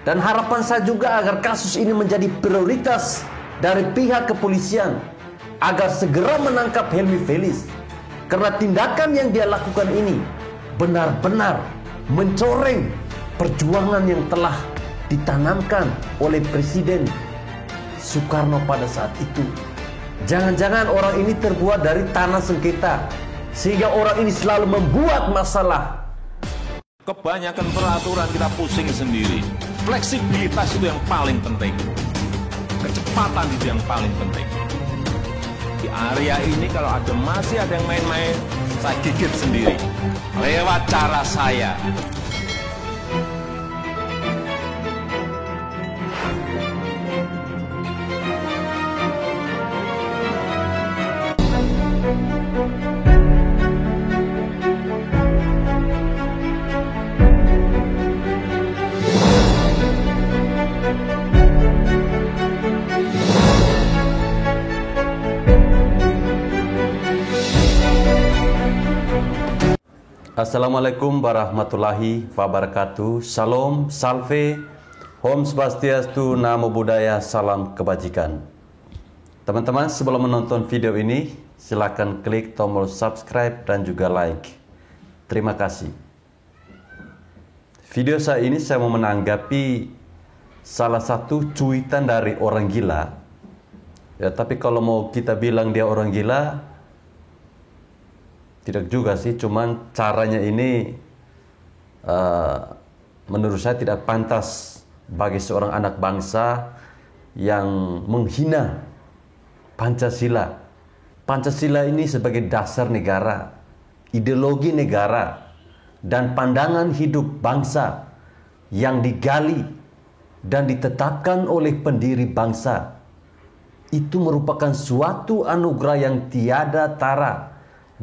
Dan harapan saya juga agar kasus ini menjadi prioritas dari pihak kepolisian, agar segera menangkap Helmi Felis. Karena tindakan yang dia lakukan ini benar-benar mencoreng perjuangan yang telah ditanamkan oleh Presiden Soekarno pada saat itu. Jangan-jangan orang ini terbuat dari tanah sengketa, sehingga orang ini selalu membuat masalah. Kebanyakan peraturan kita pusing sendiri. Fleksibilitas itu yang paling penting. Kecepatan itu yang paling penting. Di area ini kalau masih ada yang main-main, saya gigit sendiri. Lewat cara saya. Assalamualaikum warahmatullahi wabarakatuh. Shalom, salve, Om Swastiastu, Namo Buddhaya, salam kebajikan. Teman-teman, sebelum menonton video ini, silakan klik tombol subscribe dan juga like. Terima kasih. Video saya ini saya mau menanggapi salah satu cuitan dari orang gila. Ya, tapi kalau mau kita bilang dia orang gila, tidak juga sih, cuman caranya ini menurut saya tidak pantas bagi seorang anak bangsa yang menghina Pancasila. Pancasila ini sebagai dasar negara, ideologi negara, dan pandangan hidup bangsa yang digali dan ditetapkan oleh pendiri bangsa. Itu merupakan suatu anugerah yang tiada tara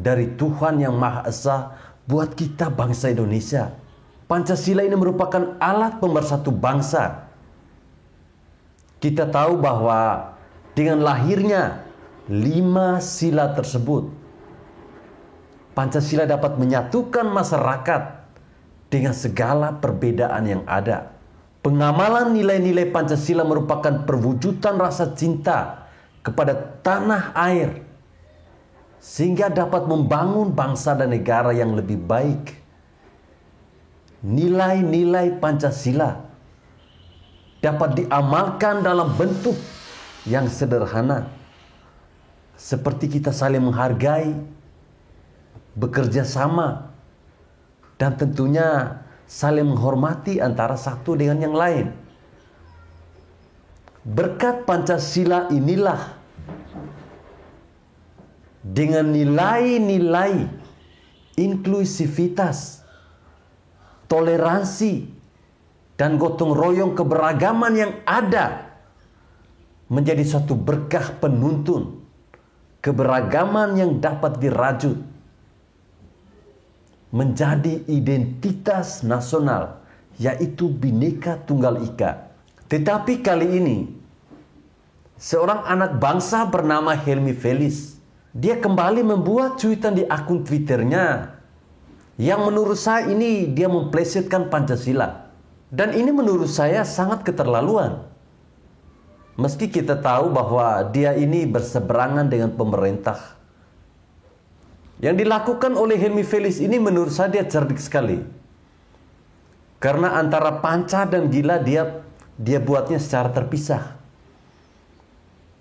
dari Tuhan Yang Maha Esa buat kita bangsa Indonesia. Pancasila ini merupakan alat pemersatu bangsa. Kita tahu bahwa dengan lahirnya 5 sila tersebut, Pancasila dapat menyatukan masyarakat dengan segala perbedaan yang ada. Pengamalan nilai-nilai Pancasila merupakan perwujudan rasa cinta kepada tanah air, sehingga dapat membangun bangsa dan negara yang lebih baik. Nilai-nilai Pancasila dapat diamalkan dalam bentuk yang sederhana, seperti kita saling menghargai, bekerja sama, dan tentunya saling menghormati antara satu dengan yang lain. Berkat Pancasila inilah, dengan nilai-nilai inklusivitas, toleransi, dan gotong royong keberagaman yang ada, menjadi suatu berkah penuntun keberagaman yang dapat dirajut menjadi identitas nasional, yaitu Bhinneka Tunggal Ika. Tetapi kali ini seorang anak bangsa bernama Helmi Felis, dia kembali membuat cuitan di akun Twitternya yang menurut saya ini dia memplesetkan Pancasila. Dan ini menurut saya sangat keterlaluan. Meski kita tahu bahwa dia ini berseberangan dengan pemerintah. Yang dilakukan oleh Helmi Felis ini menurut saya dia cerdik sekali. Karena antara panca dan gila dia buatnya secara terpisah.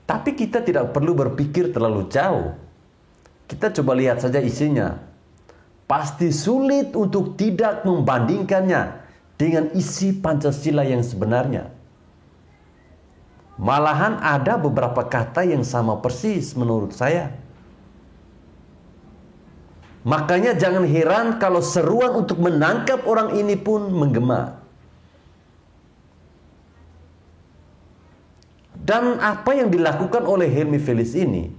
Tapi kita tidak perlu berpikir terlalu jauh. Kita coba lihat saja isinya. Pasti sulit untuk tidak membandingkannya dengan isi Pancasila yang sebenarnya. Malahan ada beberapa kata yang sama persis menurut saya. Makanya jangan heran kalau seruan untuk menangkap orang ini pun menggema. Dan apa yang dilakukan oleh Helmi Felis ini,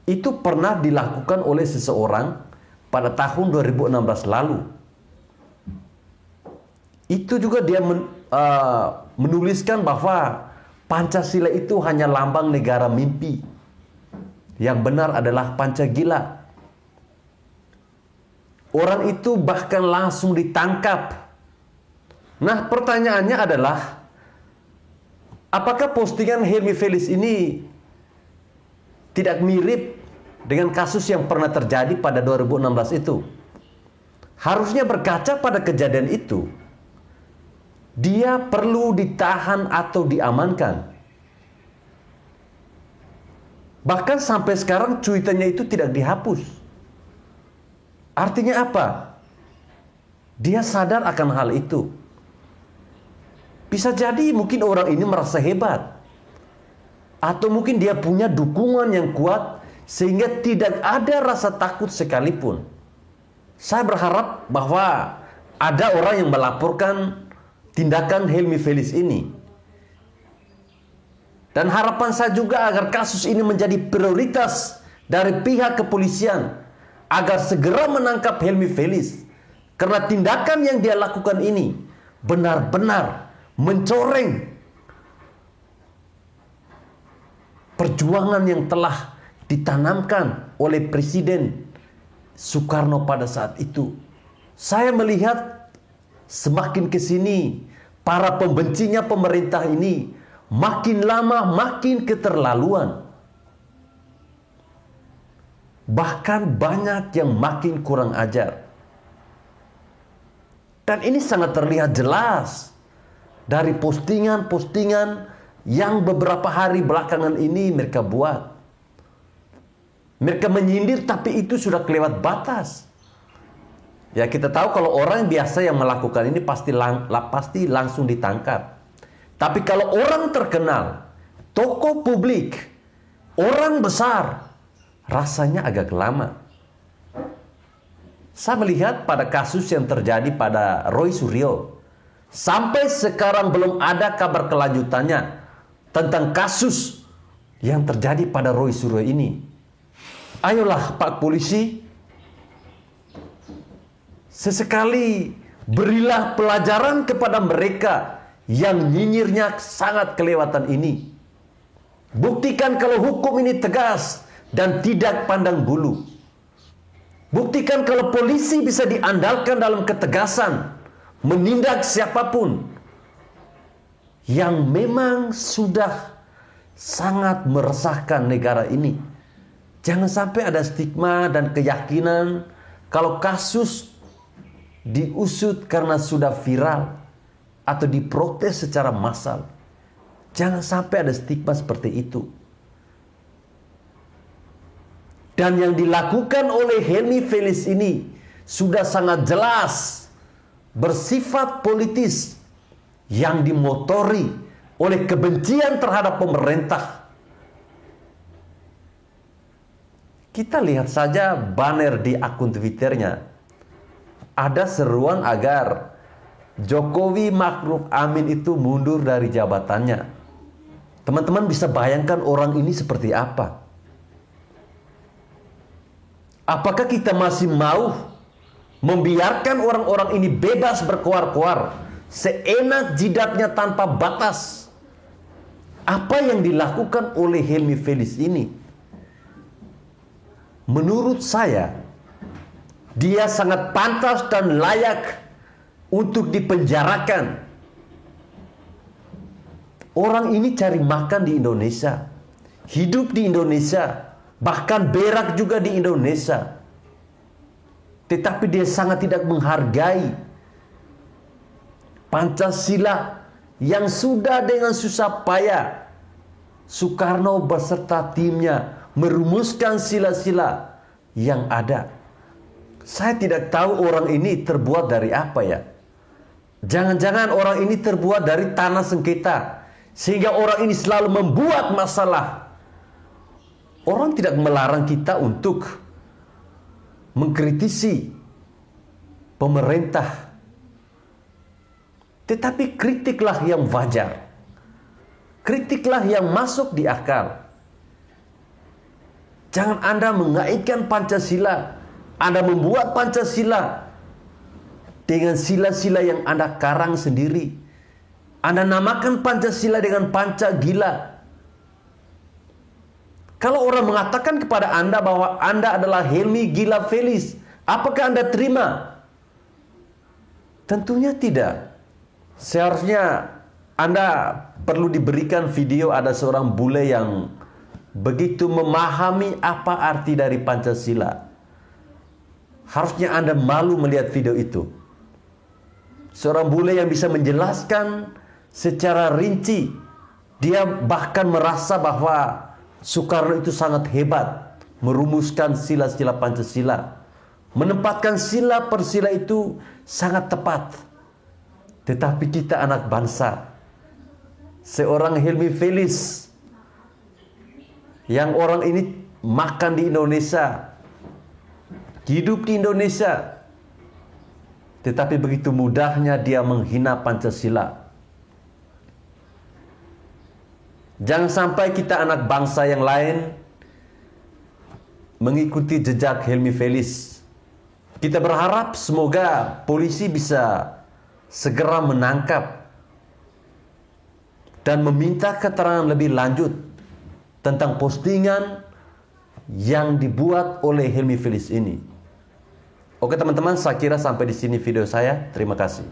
itu pernah dilakukan oleh seseorang pada tahun 2016 lalu. Itu juga dia menuliskan bahwa Pancasila itu hanya lambang negara mimpi. Yang benar adalah Pancagila. Orang itu bahkan langsung ditangkap Nah, pertanyaannya adalah, apakah postingan Helmi Felis ini tidak mirip dengan kasus yang pernah terjadi pada 2016 itu? Harusnya berkaca pada kejadian itu, dia perlu ditahan atau diamankan. Bahkan sampai sekarang cuitannya itu tidak dihapus. Artinya apa? Dia sadar akan hal itu. Bisa jadi mungkin orang ini merasa hebat. Atau mungkin dia punya dukungan yang kuat sehingga tidak ada rasa takut sekalipun. Saya berharap bahwa ada orang yang melaporkan tindakan Helmi Felis ini. Dan harapan saya juga agar kasus ini menjadi prioritas dari pihak kepolisian agar segera menangkap Helmi Felis. Karena tindakan yang dia lakukan ini benar-benar mencoreng perjuangan yang telah ditanamkan oleh Presiden Soekarno pada saat itu. Saya melihat semakin ke sini para pembencinya pemerintah ini makin lama makin keterlaluan. Bahkan banyak yang makin kurang ajar. Dan ini sangat terlihat jelas dari postingan-postingan yang beberapa hari belakangan ini mereka buat. Mereka menyindir tapi itu sudah kelewat batas. Ya, kita tahu kalau orang biasa yang melakukan ini pasti langsung ditangkap. Tapi kalau orang terkenal, tokoh publik, orang besar, rasanya agak lama. Saya melihat pada kasus yang terjadi pada Roy Suryo, sampai sekarang belum ada kabar kelanjutannya tentang kasus yang terjadi pada Roy Suryo ini. Ayolah Pak Polisi, sesekali berilah pelajaran kepada mereka yang nyinyirnya sangat kelewatan ini. Buktikan kalau hukum ini tegas dan tidak pandang bulu. Buktikan kalau polisi bisa diandalkan dalam ketegasan menindak siapapun yang memang sudah sangat meresahkan negara ini. Jangan sampai ada stigma dan keyakinan kalau kasus diusut karena sudah viral atau diprotes secara massal. Jangan sampai ada stigma seperti itu. Dan yang dilakukan oleh Helmi Felis ini sudah sangat jelas bersifat politis yang dimotori oleh kebencian terhadap pemerintah. Kita lihat saja banner di akun Twitternya. Ada seruan agar Jokowi Ma'ruf Amin itu mundur dari jabatannya. Teman-teman bisa bayangkan orang ini seperti apa? Apakah kita masih mau membiarkan orang-orang ini bebas berkoar-koar, seenak jidatnya tanpa batas? Apa yang dilakukan oleh Helmi Felis ini? Menurut saya, dia sangat pantas dan layak untuk dipenjarakan. Orang ini cari makan di Indonesia, hidup di Indonesia, bahkan berak juga di Indonesia. Tetapi dia sangat tidak menghargai Pancasila yang sudah dengan susah payah Soekarno beserta timnya merumuskan sila-sila yang ada. Saya tidak tahu orang ini terbuat dari apa ya. Jangan-jangan orang ini terbuat dari tanah sengketa, sehingga orang ini selalu membuat masalah. Orang tidak melarang kita untuk mengkritisi pemerintah, tetapi kritiklah yang wajar. Kritiklah yang masuk di akal. Jangan Anda mengaitkan Pancasila, Anda membuat Pancasila dengan sila-sila yang Anda karang sendiri. Anda namakan Pancasila dengan Panca Gila. Kalau orang mengatakan kepada Anda bahwa Anda adalah Helmi Gila Felis, apakah Anda terima? Tentunya tidak. Seharusnya Anda perlu diberikan video ada seorang bule yang begitu memahami apa arti dari Pancasila. Harusnya Anda malu melihat video itu. Seorang bule yang bisa menjelaskan secara rinci. Dia bahkan merasa bahwa Soekarno itu sangat hebat merumuskan sila-sila Pancasila. Menempatkan sila per sila itu sangat tepat. Tetapi kita anak bangsa, seorang Helmi Felis, yang orang ini makan di Indonesia, hidup di Indonesia, tetapi begitu mudahnya dia menghina Pancasila. Jangan sampai kita anak bangsa yang lain mengikuti jejak Helmi Felis. Kita berharap semoga polisi bisa segera menangkap dan meminta keterangan lebih lanjut tentang postingan yang dibuat oleh Helmi Felis ini. Oke teman-teman, saya kira sampai di sini video saya. Terima kasih.